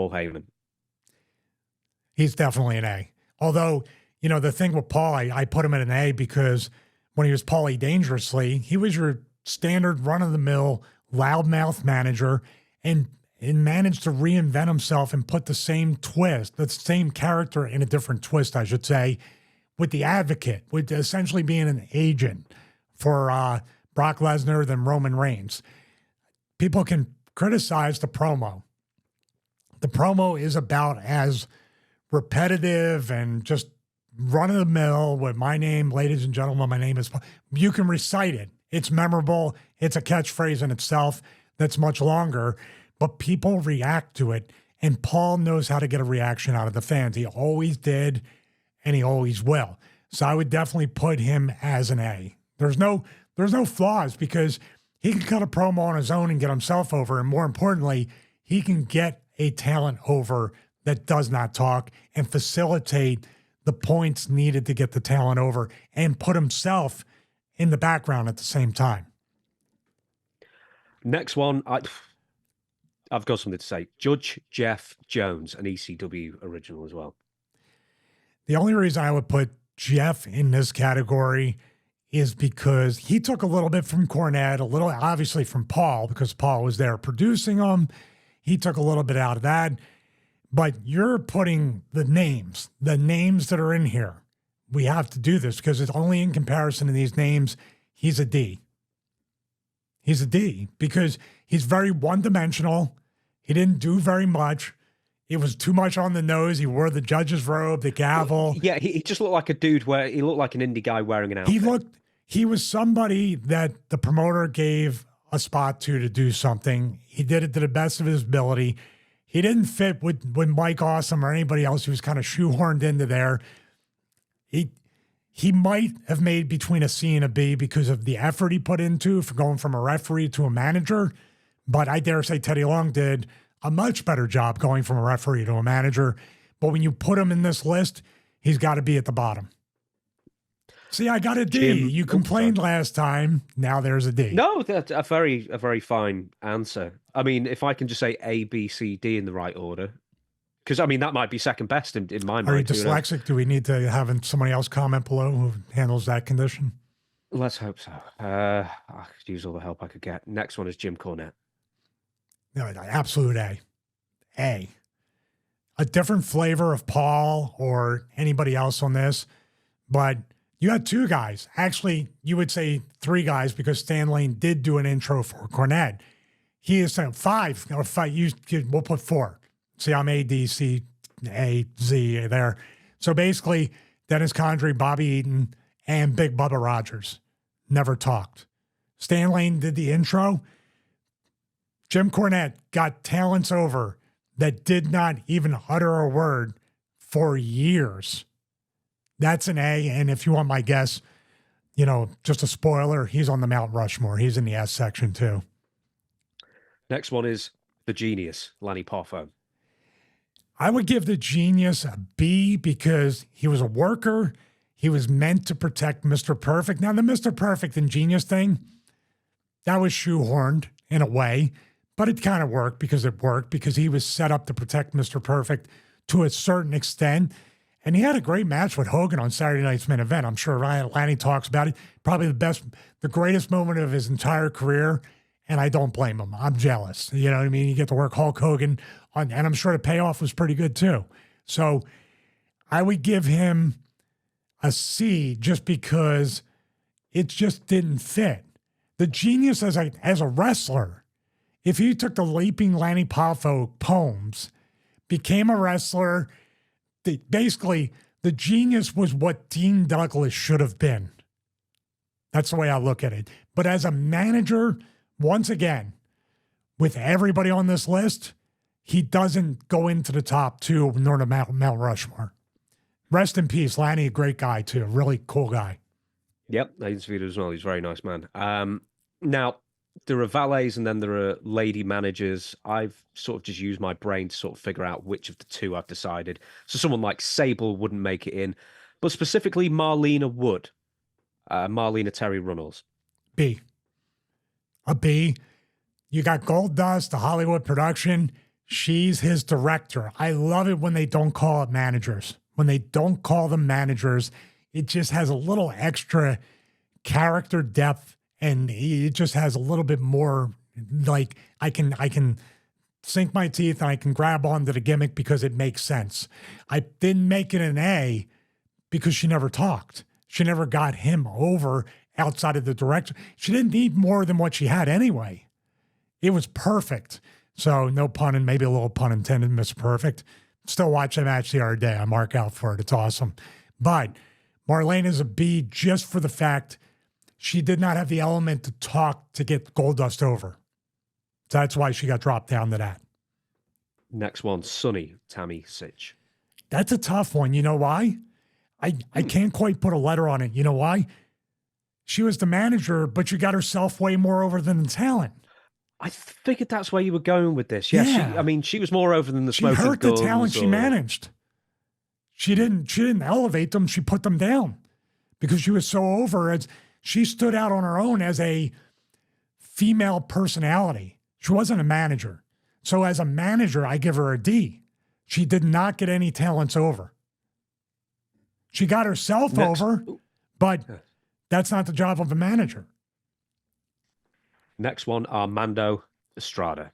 Paul Heyman? He's definitely an A. Although, the thing with Paul, I put him at an A because when he was Paulie Dangerously, he was your standard run-of-the-mill loudmouth manager and managed to reinvent himself and put the same twist, the same character in a different twist, I should say, with the Advocate, with essentially being an agent for Brock Lesnar than Roman Reigns. People can criticize the promo. The promo is about as repetitive and just run-of-the-mill with my name, ladies and gentlemen, my name is Paul. You can recite it. It's memorable. It's a catchphrase in itself that's much longer, but people react to it, and Paul knows how to get a reaction out of the fans. He always did, and he always will. So I would definitely put him as an A. There's no flaws because he can cut a promo on his own and get himself over, and more importantly, he can get a talent over that does not talk and facilitate the points needed to get the talent over and put himself in the background at the same time. Next one, I've got something to say. Judge Jeff Jones, an ECW original as well. The only reason I would put Jeff in this category is because he took a little bit from Cornette, a little obviously from Paul, because Paul was there producing them. He took a little bit out of that. But you're putting the names that are in here. We have to do this because it's only in comparison to these names. He's a D. He's a D because he's very one-dimensional. He didn't do very much. It was too much on the nose. He wore the judge's robe, the gavel. Yeah, he just looked like a dude he looked like an indie guy wearing an outfit. He was somebody that the promoter gave a spot to do something. He did it to the best of his ability. He didn't fit with Mike Awesome or anybody else who was kind of shoehorned into there. He might have made between a C and a B because of the effort he put into for going from a referee to a manager. But I dare say Teddy Long did a much better job going from a referee to a manager. But when you put him in this list, he's got to be at the bottom. See, I got a D. You complained last time. Now there's a D. No, that's a very fine answer. I mean, if I can just say A, B, C, D in the right order, because I mean that might be second best in my mind. Are you dyslexic? Do we need to have somebody else comment below who handles that condition? Let's hope so. I could use all the help I could get. Next one is Jim Cornette. No, absolute A. A. A different flavor of Paul or anybody else on this, but you had two guys. Actually, you would say three guys because Stan Lane did do an intro for Cornette. He is five. We'll put four. See, I'm A, D, C, A, Z there. So basically, Dennis Condrey, Bobby Eaton, and Big Bubba Rogers never talked. Stan Lane did the intro. Jim Cornette got talents over that did not even utter a word for years. That's an A, and if you want my guess, just a spoiler, he's on the Mount Rushmore. He's in the S section too. Next one is the genius, Lanny Poffo. I would give the genius a B because he was a worker. He was meant to protect Mr. Perfect. Now, the Mr. Perfect and genius thing, that was shoehorned in a way, but it kind of worked because he was set up to protect Mr. Perfect to a certain extent. And he had a great match with Hogan on Saturday Night's Main Event. I'm sure Lanny talks about it. Probably the greatest moment of his entire career. And I don't blame him. I'm jealous. You know what I mean? You get to work Hulk Hogan and I'm sure the payoff was pretty good too. So I would give him a C just because it just didn't fit. The genius as a wrestler, if he took the Leaping Lanny Poffo poems, became a wrestler, basically, the genius was what Dean Douglas should have been. That's the way I look at it. But as a manager, once again, with everybody on this list, he doesn't go into the top two nor the Mount Rushmore. Rest in peace, Lanny, a great guy too, really cool guy. Yep, I interviewed him as well. He's a very nice man. Now, there are valets and then there are lady managers. I've sort of just used my brain to sort of figure out which of the two I've decided. So someone like Sable wouldn't make it in, but specifically Marlena would. Marlena Terry Runnels. B. A B. You got Gold Dust, the Hollywood production. She's his director. I love it when they don't call it managers. When they don't call them managers, it just has a little extra character depth, and it just has a little bit more, like, I can sink my teeth and I can grab onto the gimmick because it makes sense. I didn't make it an A because she never talked. She never got him over outside of the director. She didn't need more than what she had anyway. It was perfect. So no pun, and maybe a little pun intended, Mr. Perfect. Still watch that match the other day. I mark out for it. It's awesome. But Marlene is a B just for the fact she did not have the element to talk to get Goldust over. So that's why she got dropped down to that. Next one, Sunny Tammy Sitch. That's a tough one. You know why? I can't quite put a letter on it. You know why? She was the manager, but she got herself way more over than the talent. I figured that's where you were going with this. Yeah. She was more over than the Smoking She hurt Guns. the talent she managed. She didn't elevate them. She put them down because she was so over. As she stood out on her own as a female personality. She wasn't a manager. So as a manager, I give her a D. She did not get any talents over. She got herself over, but that's not the job of a manager. Next one, Armando Estrada.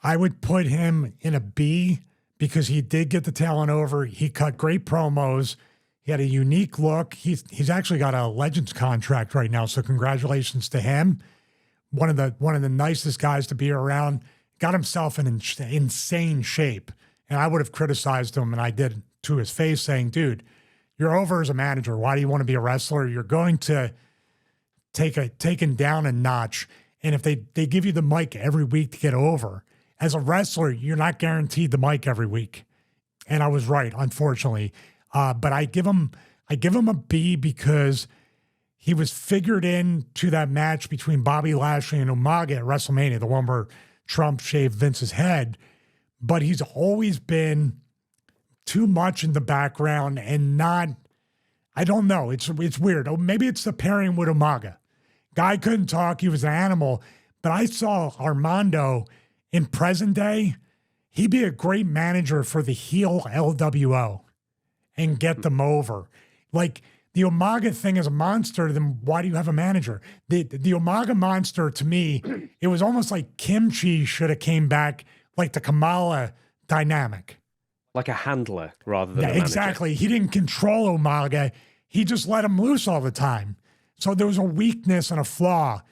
I would put him in a B because he did get the talent over. He cut great promos. He had a unique look. He's actually got a Legends contract right now, so congratulations to him. One of the nicest guys to be around. Got himself in insane shape, and I would have criticized him, and I did to his face, saying, "Dude, you're over as a manager. Why do you want to be a wrestler? You're going to taken down a notch. And if they give you the mic every week to get over, as a wrestler, you're not guaranteed the mic every week." And I was right, unfortunately. But I give him a B because he was figured into that match between Bobby Lashley and Umaga at WrestleMania, the one where Trump shaved Vince's head. But he's always been too much in the background and not, I don't know. It's weird. Oh, maybe it's the pairing with Umaga. Guy couldn't talk. He was an animal. But I saw Armando in present day. He'd be a great manager for the heel LWO and get them over. Like, the Umaga thing is a monster, then why do you have a manager? The Umaga monster, to me, it was almost like Kimchi should have came back like the Kamala dynamic. Like a handler rather than a manager. Exactly. He didn't control Umaga. He just let him loose all the time. So there was a weakness and a flaw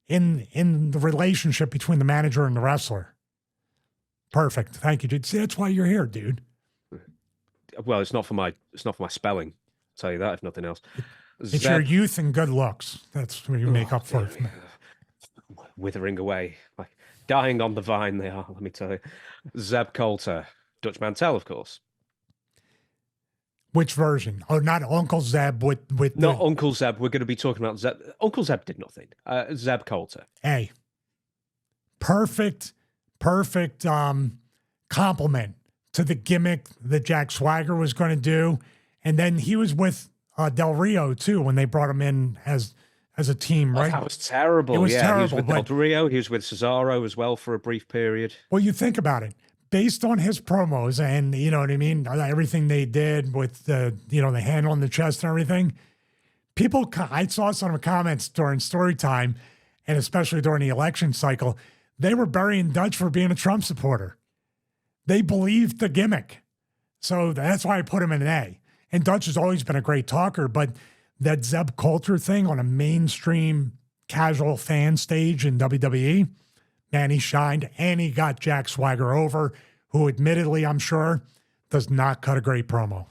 in the relationship between the manager and the wrestler. Perfect. Thank you, dude. See, that's why you're here, dude. Well, it's not for my spelling. I'll tell you that, if nothing else. It's your youth and good looks. That's what you make up for. Withering away. Like dying on the vine they are, let me tell you. Zeb Coulter. Dutch Mantel, of course. Which version? Oh, not Uncle Zeb with not Uncle Zeb. We're going to be talking about Zeb. Uncle Zeb did nothing. Zeb Coulter. Hey. Perfect compliment to the gimmick that Jack Swagger was going to do. And then he was with Del Rio, too, when they brought him in as a team, right? That was terrible. It was terrible. He was with Del Rio. He was with Cesaro as well for a brief period. Well, you think about it. Based on his promos and, you know what I mean, everything they did with the hand on the chest and everything, I saw some of the comments during story time, and especially during the election cycle, they were burying Dutch for being a Trump supporter. They believed the gimmick. So that's why I put him in an A. And Dutch has always been a great talker, but that Zeb Coulter thing on a mainstream casual fan stage in WWE, man, he shined, and he got Jack Swagger over, who admittedly, I'm sure, does not cut a great promo.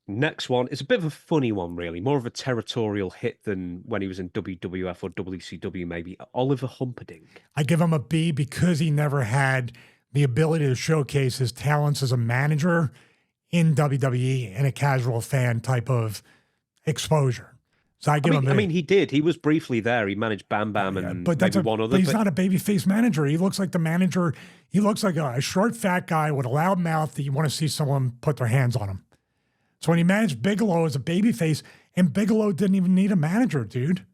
Next one is a bit of a funny one, really. More of a territorial hit than when he was in WWF or WCW, maybe. Oliver Humperdinck. I give him a B because he never had the ability to showcase his talents as a manager in WWE in a casual fan type of exposure. So I give him. I mean, he did. He was briefly there. He managed Bam Bam and maybe one other. But he's not a babyface manager. He looks like the manager. He looks like a short, fat guy with a loud mouth that you want to see someone put their hands on him. So when he managed Bigelow as a babyface, and Bigelow didn't even need a manager, dude.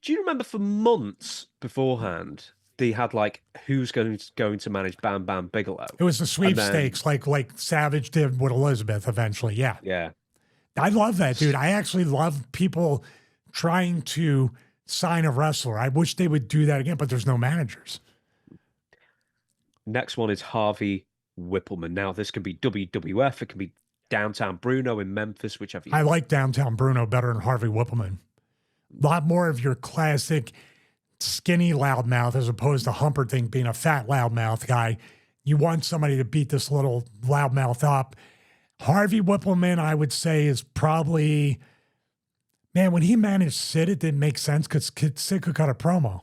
Do you remember for months beforehand, they had like who's going to manage Bam Bam Bigelow. It was the sweepstakes, like Savage did with Elizabeth eventually. Yeah. Yeah. I love that, dude. I actually love people trying to sign a wrestler. I wish they would do that again, but there's no managers. Next one is Harvey Whippleman. Now, this can be WWF. It can be Downtown Bruno in Memphis, whichever you I want. like Downtown Bruno better than Harvey Whippleman. A lot more of your classic skinny loudmouth as opposed to Humperdinck being a fat loudmouth guy. You want somebody to beat this little loudmouth up. Harvey Whippleman, I would say, is probably, man, when he managed Sid, it didn't make sense because Sid could cut a promo.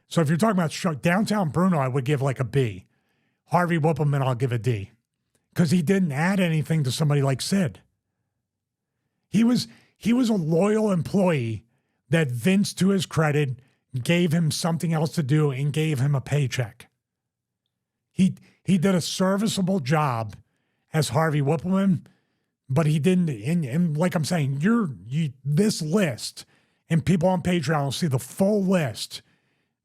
So if you're talking about Downtown Bruno, I would give like a B. Harvey Whippleman, I'll give a D. Because he didn't add anything to somebody like Sid. He was a loyal employee that Vince, to his credit, gave him something else to do and gave him a paycheck. He did a serviceable job as Harvey Whippleman, but he didn't. And like I'm saying, this list, and people on Patreon will see the full list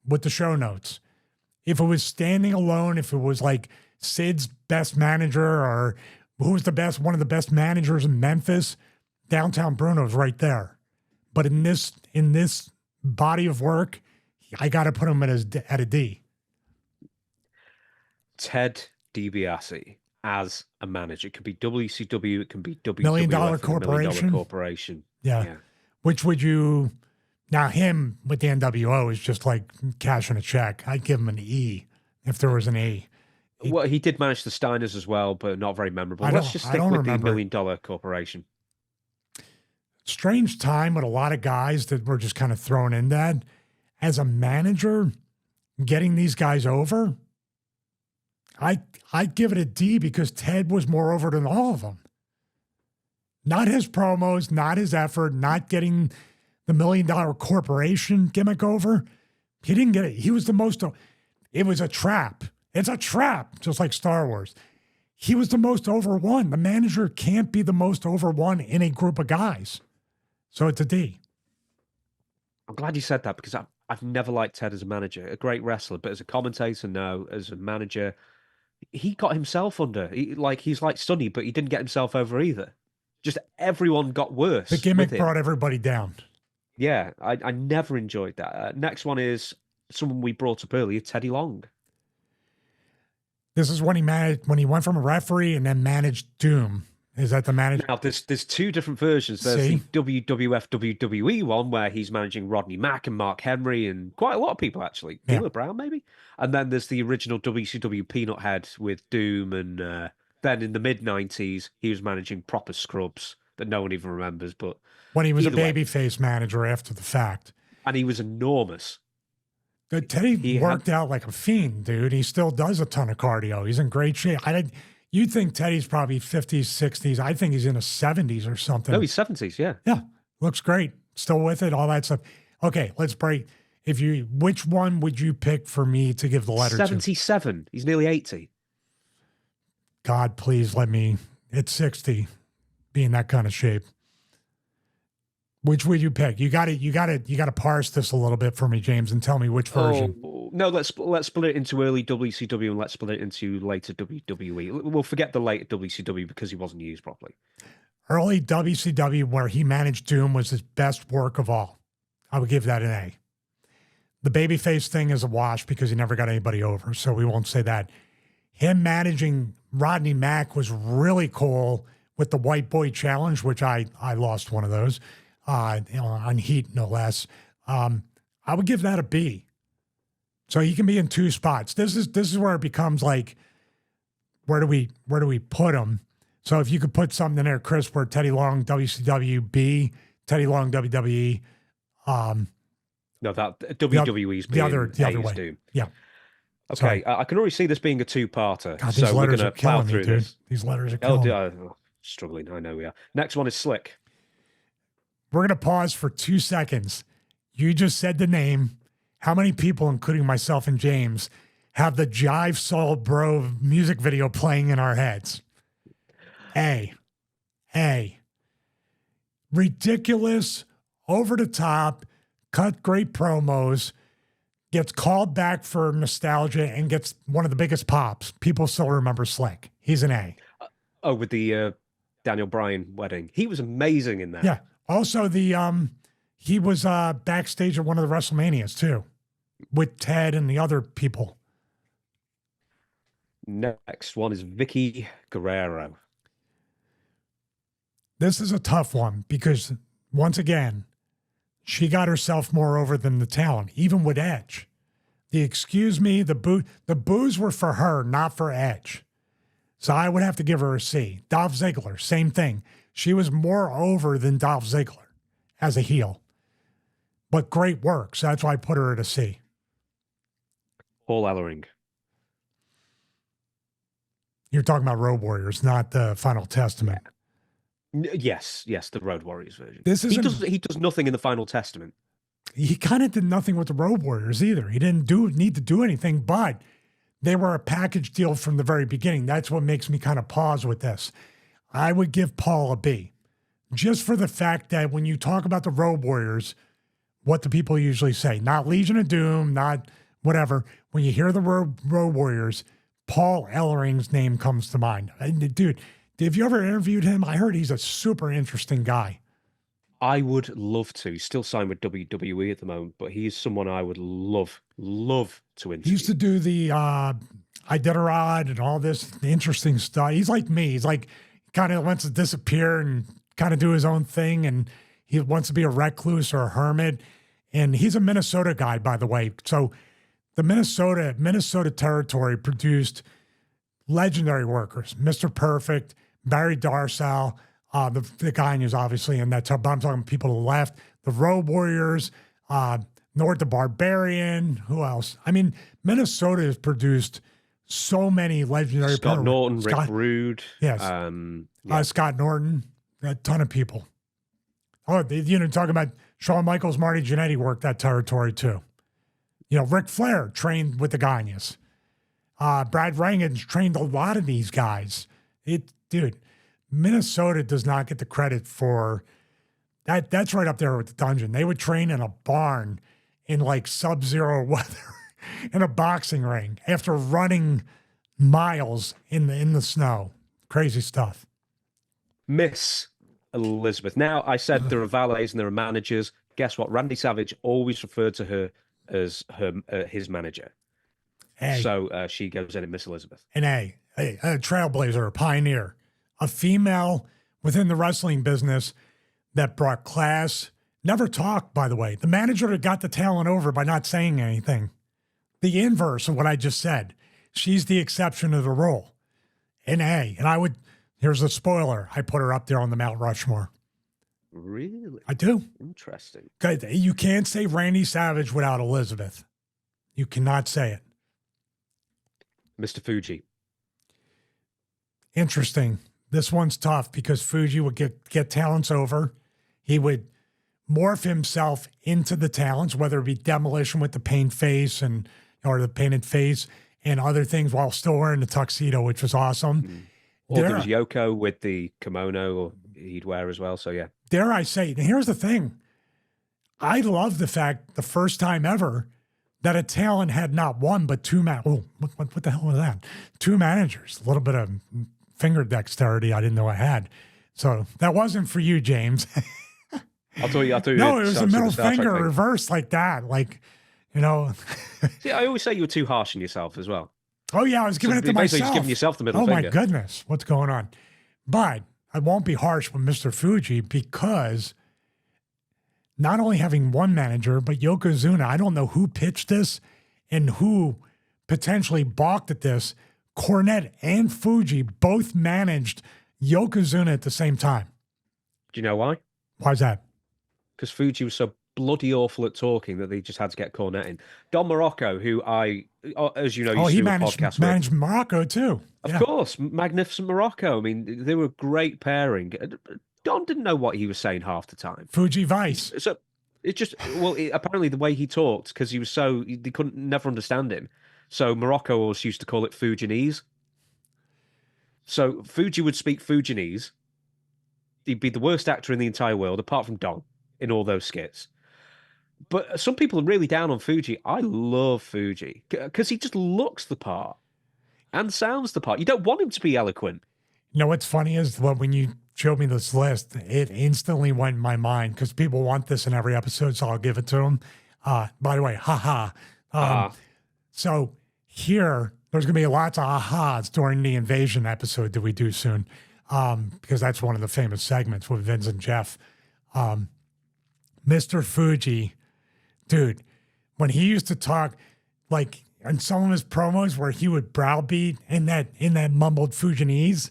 with the show notes. If it was standing alone, if it was like Sid's best manager or who was one of the best managers in Memphis, Downtown Bruno's right there. But in this body of work, I got to put him at a D. Ted DiBiase as a manager. It could be WCW. It can be WWF. Million Dollar Corporation. Yeah. Which would you... Now, him with the NWO is just like cashing a check. I'd give him an E if there was an E. Well, he did manage the Steiners as well, but not very memorable. Let's just stick with the Million Dollar Corporation. Strange time with a lot of guys that were just kind of thrown in that. As a manager, getting these guys over, I'd give it a D because Ted was more over than all of them. Not his promos, not his effort, not getting the Million Dollar Corporation gimmick over. He didn't get it. He was the most, it was a trap. It's a trap, just like Star Wars. He was the most over one. The manager can't be the most over one in a group of guys. So it's a D. I'm glad you said that because I've never liked Ted as a manager. A great wrestler, but as a commentator, no. As a manager, he got himself under. He's like Sonny, but he didn't get himself over either. Just everyone got worse. The gimmick brought everybody down. Yeah, I never enjoyed that. Next one is someone we brought up earlier, Teddy Long. This is when he went from a referee and then managed Doom. Is that the manager? Now, there's two different versions. There's the WWF WWE one where he's managing Rodney Mack and Mark Henry and quite a lot of people, actually. Taylor Brown, maybe? And then there's the original WCW Peanut Head with Doom. And then in the mid-90s, he was managing Proper Scrubs that no one even remembers. But when he was a babyface manager after the fact. And he was enormous. Teddy worked out like a fiend, dude. He still does a ton of cardio. He's in great shape. You'd think Teddy's probably 50s, 60s. I think he's in his 70s or something. No, he's 70s, yeah. Yeah, looks great. Still with it, all that stuff. Okay, let's break. Which one would you pick for me to give the letter 77. To? He's nearly 80. God, please let me, at 60, be in that kind of shape. Which would you pick? You got to parse this a little bit for me, James, and tell me which version. No, let's split it into early WCW and let's split it into later WWE. We'll forget the late WCW because he wasn't used properly. Early WCW, where he managed Doom, was his best work of all. I would give that an A. The babyface thing is a wash because he never got anybody over, so we won't say that. Him managing Rodney Mack was really cool with the White Boy Challenge, which I lost one of those. On Heat, no less. I would give that a B. So he can be in two spots. This is where it becomes like, where do we put him? So if you could put something in there, Chris, where Teddy Long WCW B, Teddy Long WWE. No, that WWE's the other way. Doom. Yeah. Okay, I can already see this being a two-parter. God, so we're going to plow through this. These letters are killing me. Struggling, I know we are. Next one is Slick. We're going to pause for 2 seconds. You just said the name. How many people, including myself and James, have the Jive Soul Bro music video playing in our heads? A. Ridiculous, over the top, cut great promos, gets called back for nostalgia and gets one of the biggest pops. People still remember Slick. He's an A. Oh, with the Daniel Bryan wedding. He was amazing in that. Yeah. Also, he was backstage at one of the WrestleManias too, with Ted and the other people. Next one is Vicky Guerrero. This is a tough one because, once again, she got herself more over than the talent, even with Edge. The boos were for her, not for Edge. So I would have to give her a C. Dolph Ziggler, same thing. She was more over than Dolph Ziggler as a heel. But great work, so that's why I put her at a C. Paul Ellering. You're talking about Road Warriors, not the Final Testament. Yes, the Road Warriors version. He does nothing in the Final Testament. He kind of did nothing with the Road Warriors either. He didn't need to do anything, but they were a package deal from the very beginning. That's what makes me kind of pause with this. I would give Paul a B, just for the fact that when you talk about the Road Warriors, what do people usually say? Not Legion of Doom, not whatever. When you hear the Road Warriors, Paul Ellering's name comes to mind. Dude, have you ever interviewed him? I heard he's a super interesting guy. I would love to. He's still signed with WWE at the moment, but he is someone I would love to interview. He used to do the Iditarod and all this interesting stuff. He's like me. He's like kind of wants to disappear and kind of do his own thing, and he wants to be a recluse or a hermit. And he's a Minnesota guy, by the way. So the Minnesota territory produced legendary workers. Mr. Perfect, Barry Darsow, the guy who's obviously in that. But I'm talking people to the left, the Road Warriors, Nord the Barbarian. Who else? I mean, Minnesota has produced so many legendary. Scott Norton, Rick Rude. Yes. Scott Norton. A ton of people. Oh, talking about Shawn Michaels, Marty Jannetty worked that territory too. Ric Flair trained with the Gagnes. Brad Rangan's trained a lot of these guys. Dude, Minnesota does not get the credit for that. That's right up there with the Dungeon. They would train in a barn in like sub-zero weather in a boxing ring after running miles in the snow. Crazy stuff. Miss Elizabeth. Now, I said there are valets and there are managers. Guess what? Randy Savage always referred to her as his manager. A. So she goes in at Miss Elizabeth. An A trailblazer, a pioneer, a female within the wrestling business that brought class. Never talked, by the way. The manager that got the talent over by not saying anything. The inverse of what I just said. She's the exception to the rule. An A. And here's a spoiler. I put her up there on the Mount Rushmore. Really? I do. Interesting. You can't say Randy Savage without Elizabeth. You cannot say it. Mr. Fuji. Interesting. This one's tough because Fuji would get talents over. He would morph himself into the talents, whether it be Demolition with the paint face or the painted face and other things while still wearing the tuxedo, which was awesome. Mm. Or there was Yoko with the kimono he'd wear as well. So, yeah. Dare I say, and here's the thing. I love the fact the first time ever that a talent had not one, but two what the hell was that? Two managers. A little bit of finger dexterity I didn't know I had. So that wasn't for you, James. I thought you. No, it was a middle finger reversed like that. See, I always say you were too harsh on yourself as well. Oh, yeah, I was giving it to myself. Just giving yourself the middle finger. Oh, my goodness. What's going on? But I won't be harsh with Mr. Fuji because not only having one manager, but Yokozuna, I don't know who pitched this and who potentially balked at this. Cornette and Fuji both managed Yokozuna at the same time. Do you know why? Why is that? Because Fuji was so bloody awful at talking that they just had to get Cornette in. Don Morocco, who as you know, he managed Morocco too. Of course, magnificent Morocco. I mean, they were a great pairing. Don didn't know what he was saying half the time. Fuji Vice. So it just apparently the way he talked, because he was they couldn't never understand him. So Morocco always used to call it Fujanese. So Fuji would speak Fujanese. He'd be the worst actor in the entire world, apart from Don, in all those skits. But some people are really down on Fuji. I love Fuji because he just looks the part and sounds the part. You don't want him to be eloquent. You know what's funny is when you showed me this list, it instantly went in my mind because people want this in every episode, so I'll give it to them. By the way, haha. So here, there's going to be lots of ahas during the invasion episode that we do soon, because that's one of the famous segments with Vince and Jeff. Mr. Fuji, dude, when he used to talk, like in some of his promos where he would browbeat in that mumbled Fujianese,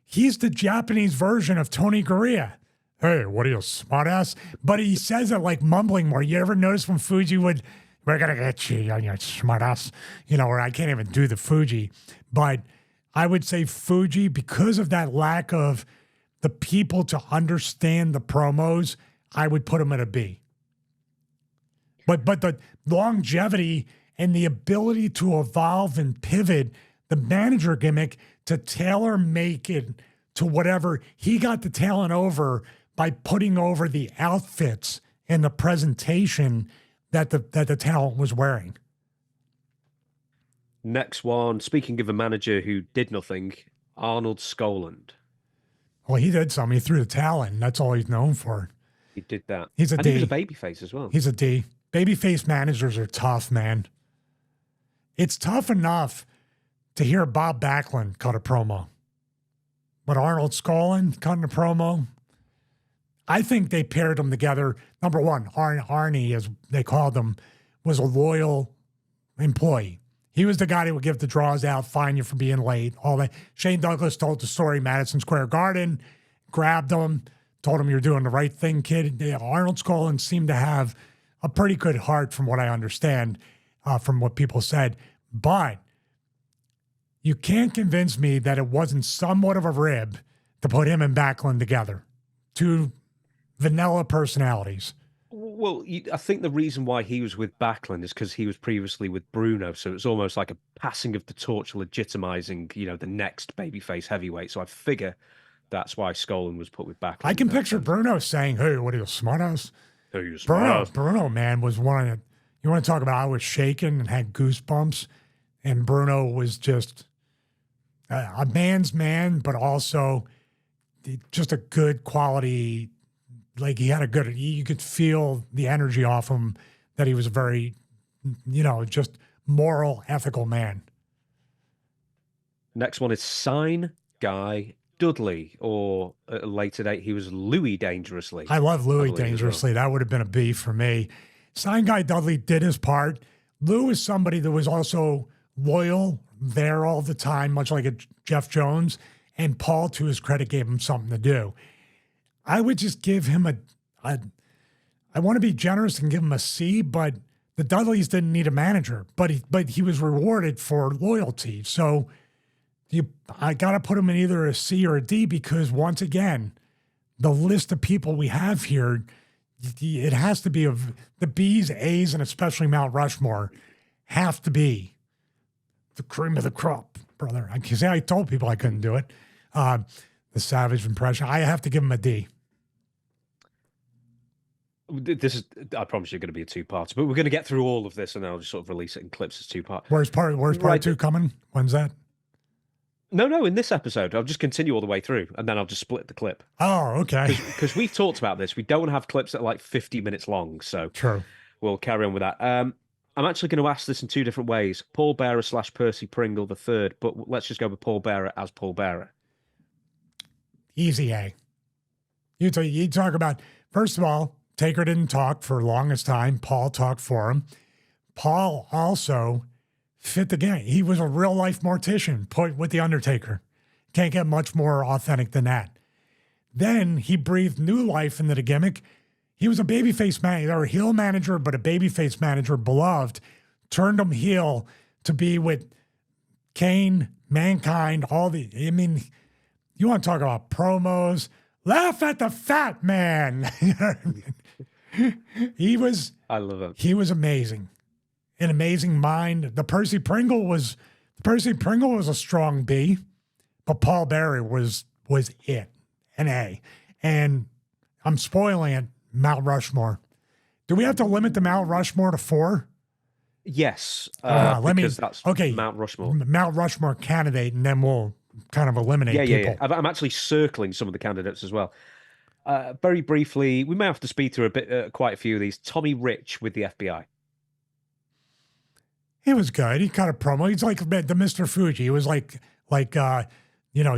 he's the Japanese version of Tony Gurria. Hey, what are you, smartass? But he says it like mumbling more. You ever notice when Fuji would, we're going to get you, you smartass, or I can't even do the Fuji. But I would say Fuji, because of that lack of the people to understand the promos, I would put him at a B. But the longevity and the ability to evolve and pivot the manager gimmick to tailor make it to whatever, he got the talent over by putting over the outfits and the presentation that the talent was wearing. Next one, speaking of a manager who did nothing, Arnold Skoland. Well, he did something. He threw the towel in. That's all he's known for. He did that. He's a and D. He was a babyface as well. He's a D. Babyface managers are tough, man. It's tough enough to hear Bob Backlund cut a promo. But Arnold Skoland cutting a promo, I think they paired them together. Number one, Arnie, as they called him, was a loyal employee. He was the guy that would give the draws out, fine you for being late, all that. Shane Douglas told the story, Madison Square Garden, grabbed him, told him, you're doing the right thing, kid. Arnold Skoland seemed to have a pretty good heart from what I understand, from what people said. But you can't convince me that it wasn't somewhat of a rib to put him and Backlund together. Two vanilla personalities. Well, I think the reason why he was with Backlund is because he was previously with Bruno, so it's almost like a passing of the torch, legitimizing, the next babyface heavyweight. So I figure that's why Skoland was put with Backlund. I can picture Bruno saying, "Hey, what are you, smartass?" Hey, you smartass. Bruno, man, was one of you want to talk about? I was shaking and had goosebumps, and Bruno was just a man's man, but also just a good quality. Like he had you could feel the energy off him that he was a very, just moral, ethical man. Next one is Sign Guy Dudley, or at a later date, he was Louis Dangerously. I love Louis Dangerously. Well. That would have been a B for me. Sign Guy Dudley did his part. Lou is somebody that was also loyal, there all the time, much like a Jeff Jones, and Paul, to his credit, gave him something to do. I would just give him I want to be generous and give him a C, but the Dudleys didn't need a manager, but he was rewarded for loyalty. So I got to put him in either a C or a D, because once again, the list of people we have here, it has to be of the B's, A's, and especially Mount Rushmore have to be the cream of the crop, brother. I told people I couldn't do it. The Savage impression. I have to give him a D. This is, I promise you're going to be a two-parter, but we're going to get through all of this and I'll just sort of release it in clips as two-part. Where's part two coming? When's that? No, in this episode. I'll just continue all the way through and then I'll just split the clip. Oh, okay. Because we've talked about this. We don't want to have clips that are like 50 minutes long, so true. We'll carry on with that. I'm actually going to ask this in two different ways. Paul Bearer / Percy Pringle the third, but let's just go with Paul Bearer as Paul Bearer. Easy A. You talk about, first of all, Taker didn't talk for the longest time. Paul talked for him. Paul also fit the game. He was a real-life mortician put with The Undertaker. Can't get much more authentic than that. Then he breathed new life into the gimmick. He was a babyface manager, or a heel manager, but a babyface manager, beloved. Turned him heel to be with Kane, Mankind, you want to talk about promos? Laugh at the fat man. You know what I mean? I love him. He was amazing. An amazing mind. The Percy Pringle was a strong B, but Paul Bearer was it, an A. And I'm spoiling it, Mount Rushmore. Do we have to limit the Mount Rushmore to 4? Yes, Let me. because that's Okay, Mount Rushmore. Mount Rushmore candidate, and then we'll kind of eliminate Yeah. people. I'm actually circling some of the candidates as well. Very briefly, we may have to speed through a bit, quite a few of these. Tommy Rich with the FBI. He was good. He cut a promo. He's like the Mr. Fuji. He was like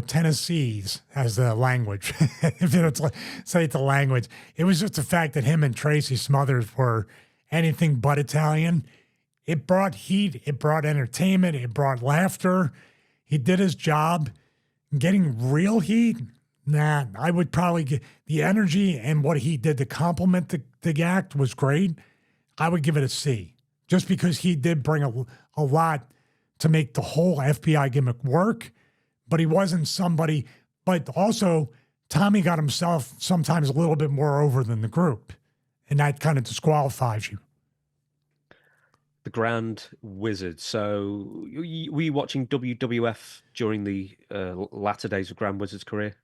Tennessee's as the language. If it's like, say it's the language, it was just the fact that him and Tracy Smothers were anything but Italian. It brought heat. It brought entertainment. It brought laughter. He did his job. Getting real heat, nah. I would probably get the energy and what he did to complement the act was great. I would give it a C, just because he did bring a lot to make the whole FBI gimmick work, but he wasn't somebody. But also, Tommy got himself sometimes a little bit more over than the group, and that kind of disqualifies you. The Grand Wizard. So, were you watching WWF during the latter days of Grand Wizard's career?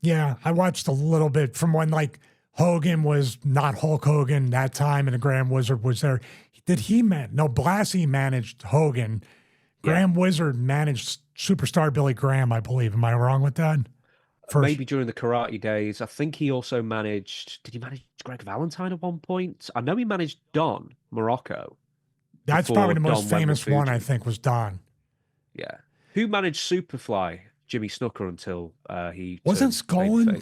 Yeah, I watched a little bit from when like Hogan was not Hulk Hogan that time, and the Grand Wizard was there. Did he no, Blassie managed Hogan. Grand Wizard managed superstar Billy Graham, I believe. Am I wrong with that? Maybe during the karate days. I think he also managed. Did he manage Greg Valentine at one point? I know he managed Don Morocco. That's probably the most Don famous one, I think, was Don. Yeah. Who managed Superfly? Jimmy Snooker until he wasn't Skolin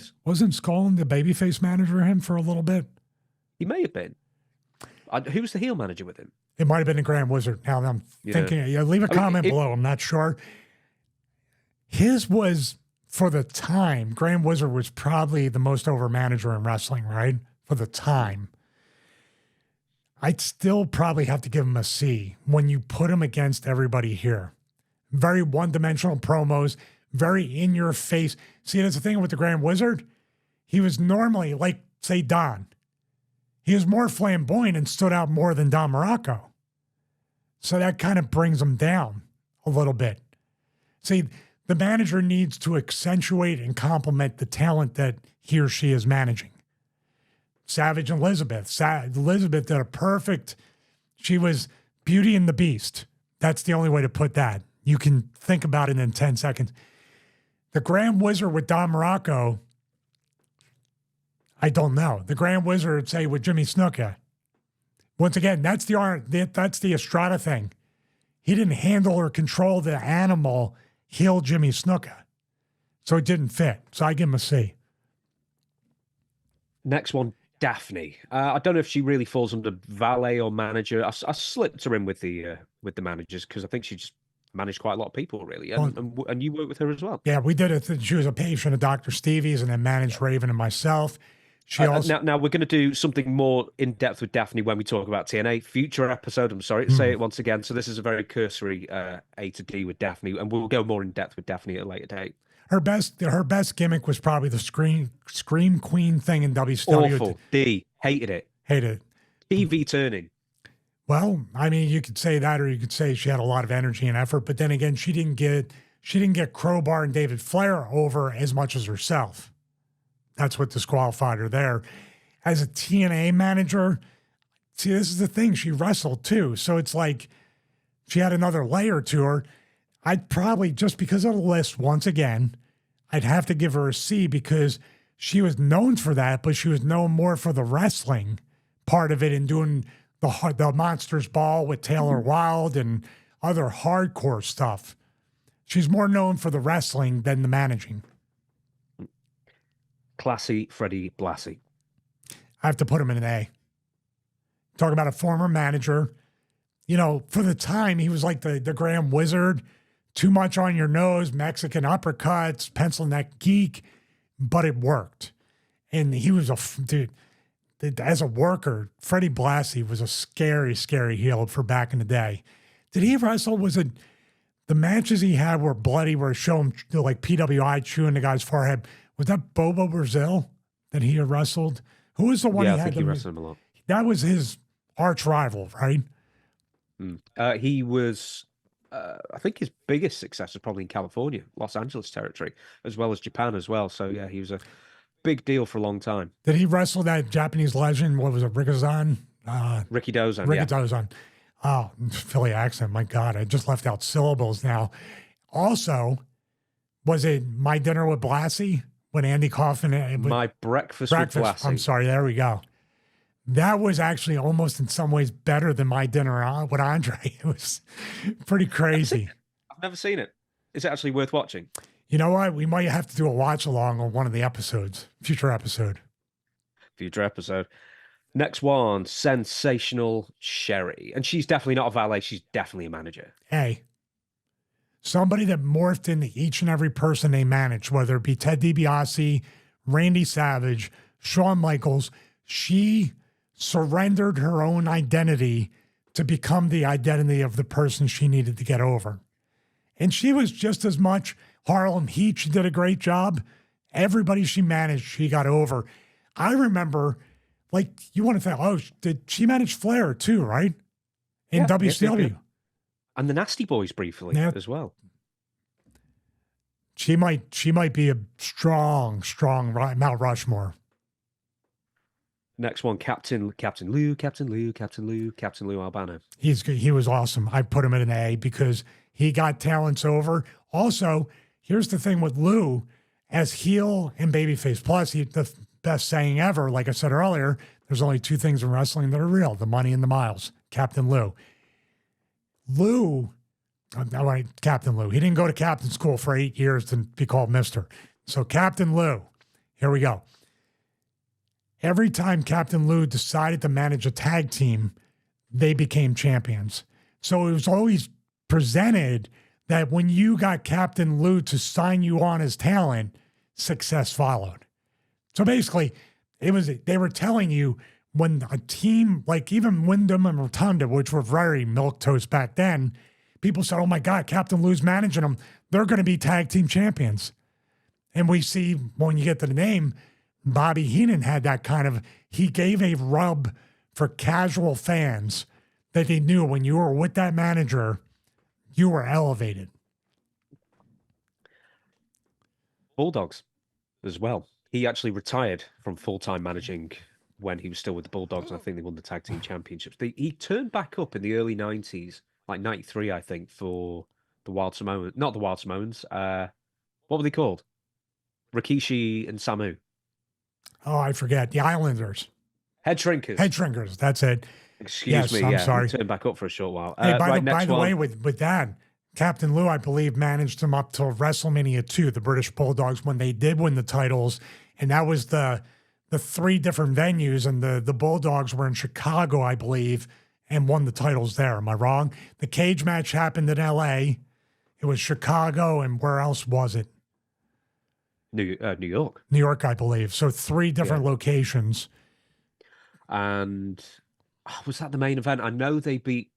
the babyface manager of him for a little bit? He may have been. Who was the heel manager with him? It might have been the Grand Wizard. Now I'm thinking. Yeah, leave a comment below. I'm not sure. His was, for the time, Grand Wizard was probably the most over manager in wrestling, right? For the time. I'd still probably have to give him a C when you put him against everybody here. Very one-dimensional promos, very in-your-face. See, that's the thing with the Grand Wizard. He was normally, like, say, Don. He was more flamboyant and stood out more than Don Morocco. So that kind of brings him down a little bit. See, the manager needs to accentuate and complement the talent that he or she is managing. Savage and Elizabeth. Elizabeth did a perfect, she was Beauty and the Beast. That's the only way to put that. You can think about it in 10 seconds. The Grand Wizard with Don Morocco, I don't know. The Grand Wizard, say, with Jimmy Snuka. Once again, that's the Estrada thing. He didn't handle or control the animal, heel Jimmy Snuka. So it didn't fit. So I give him a C. Next one, Daphne. I don't know if she really falls under valet or manager. I slipped her in with the managers because I think she just managed quite a lot of people, really. And you worked with her as well. Yeah, we did it. She was a patient of Dr. Stevie's and then managed Raven and myself. She also now we're going to do something more in depth with Daphne when we talk about TNA. Future episode. I'm sorry to say it once again. So this is a very cursory A to D with Daphne, and we'll go more in depth with Daphne at a later date. Her best gimmick was probably the Scream Queen thing in WCW. Awful. Hated it. Hated it. TV turning. Well, I mean, you could say that, or you could say she had a lot of energy and effort. But then again, she didn't get Crowbar and David Flair over as much as herself. That's what disqualified her there. As a TNA manager, see, this is the thing. She wrestled too. So it's like she had another layer to her. I'd probably, just because of the list, once again, I'd have to give her a C because she was known for that, but she was known more for the wrestling part of it and doing the Monsters Ball with Taylor Wilde and other hardcore stuff. She's more known for the wrestling than the managing. Classy Freddie Blassie. I have to put him in an A. Talk about a former manager. You know, for the time, he was like the Grand Wizard. Too much on your nose, Mexican uppercuts, pencil neck geek, but it worked. And he was dude, as a worker, Freddie Blassie was a scary, scary heel for back in the day. Did he wrestle? Was it the matches he had were bloody, where show him like PWI chewing the guy's forehead? Was that Bobo Brazil that he had wrestled? Who was the one he had? I think he wrestled him a lot. That was his arch rival, right? He was, I think his biggest success was probably in California, Los Angeles territory, as well as Japan as well. So yeah, he was a big deal for a long time. Did he wrestle that Japanese legend? What was it, Rikazan? Ricky Dozan, Ricky yeah. Dozan. Oh, Philly accent. My God, I just left out syllables now. Also, was it My Dinner with Blassie when Andy Kaufman? My Breakfast with Blassie. I'm sorry, there we go. That was actually almost in some ways better than My Dinner with Andre. It was pretty crazy. I've never seen it. Is it actually worth watching? You know what? We might have to do a watch along on one of the episodes, future episode. Next one, Sensational Sherry. And she's definitely not a valet. She's definitely a manager. Hey, somebody that morphed into each and every person they managed, whether it be Ted DiBiase, Randy Savage, Shawn Michaels, she surrendered her own identity to become the identity of the person she needed to get over. And she was just as much Harlem Heat. She did a great job. Everybody she managed, she got over. I remember, like, you want to think, oh, did she manage Flair too, right? In WCW. Yeah. And the Nasty Boys briefly as well. She might be a strong Mount Rushmore. Next one, Captain Lou Albano. He was awesome. I put him in an A because he got talents over. Also, here's the thing with Lou, as heel and babyface. Plus, the best saying ever, like I said earlier, there's only two things in wrestling that are real: the money and the miles. Captain Lou. Captain Lou. He didn't go to captain school for 8 years to be called Mister. So Captain Lou, here we go. Every time Captain Lou decided to manage a tag team, they became champions. So it was always presented that when you got Captain Lou to sign you on as talent, success followed. So basically, they were telling you when a team, like even Wyndham and Rotunda, which were very milquetoast back then, people said, oh my God, Captain Lou's managing them. They're going to be tag team champions. And we see when you get to the name, Bobby Heenan had that kind of, he gave a rub for casual fans that they knew when you were with that manager, you were elevated. Bulldogs as well. He actually retired from full-time managing when he was still with the Bulldogs, and I think they won the tag team championships. He turned back up in the early 90s, like 93, I think, for the Wild Samoans. Not the Wild Samoans. What were they called? Rikishi and Samu. Oh, I forget. The Islanders. Head Shrinkers. Head Shrinkers. That's it. Excuse me. I'm sorry. He turned back up for a short while. Hey, by the way, with that, Captain Lou, I believe, managed them up till WrestleMania 2, the British Bulldogs, when they did win the titles. And that was the three different venues. And the Bulldogs were in Chicago, I believe, and won the titles there. Am I wrong? The cage match happened in L.A. It was Chicago, and where else was it? New York. New York, I believe. So 3 different locations. And was that the main event? I know they beat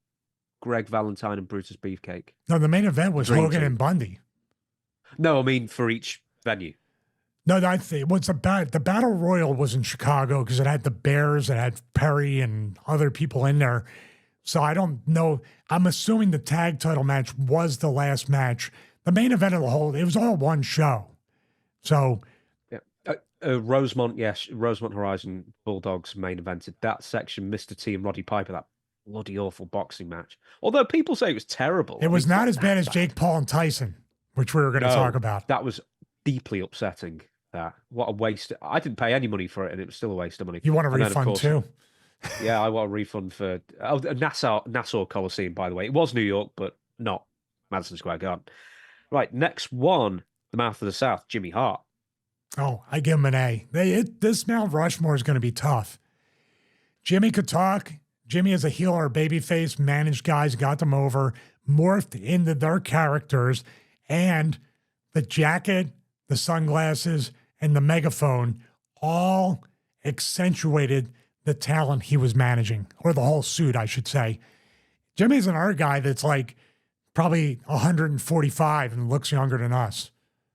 Greg Valentine and Brutus Beefcake. No, the main event was Hogan and Bundy. No, I mean for each venue. No, I think it was the Battle Royal was in Chicago because it had the Bears, it had Perry and other people in there. So I don't know. I'm assuming the tag title match was the last match. The main event of the whole, it was all one show. So, yeah, Rosemont, yes, Rosemont Horizon Bulldogs main evented that section. Mr. T and Roddy Piper, that bloody awful boxing match. Although people say it was terrible. It was not as bad as Jake Paul and Tyson, which we were going to talk about. That was deeply upsetting. What a waste! I didn't pay any money for it, and it was still a waste of money. You want a refund too? Yeah, I want a refund for Nassau Coliseum. By the way, it was New York, but not Madison Square Garden. Right, next one. The Mouth of the South, Jimmy Hart. Oh, I give him an A. This Mount Rushmore is going to be tough. Jimmy could talk. Jimmy as a heel or babyface, managed guys, got them over, morphed into their characters, and the jacket, the sunglasses, and the megaphone all accentuated the talent he was managing, or the whole suit, I should say. Jimmy's another guy that's like probably 145 and looks younger than us.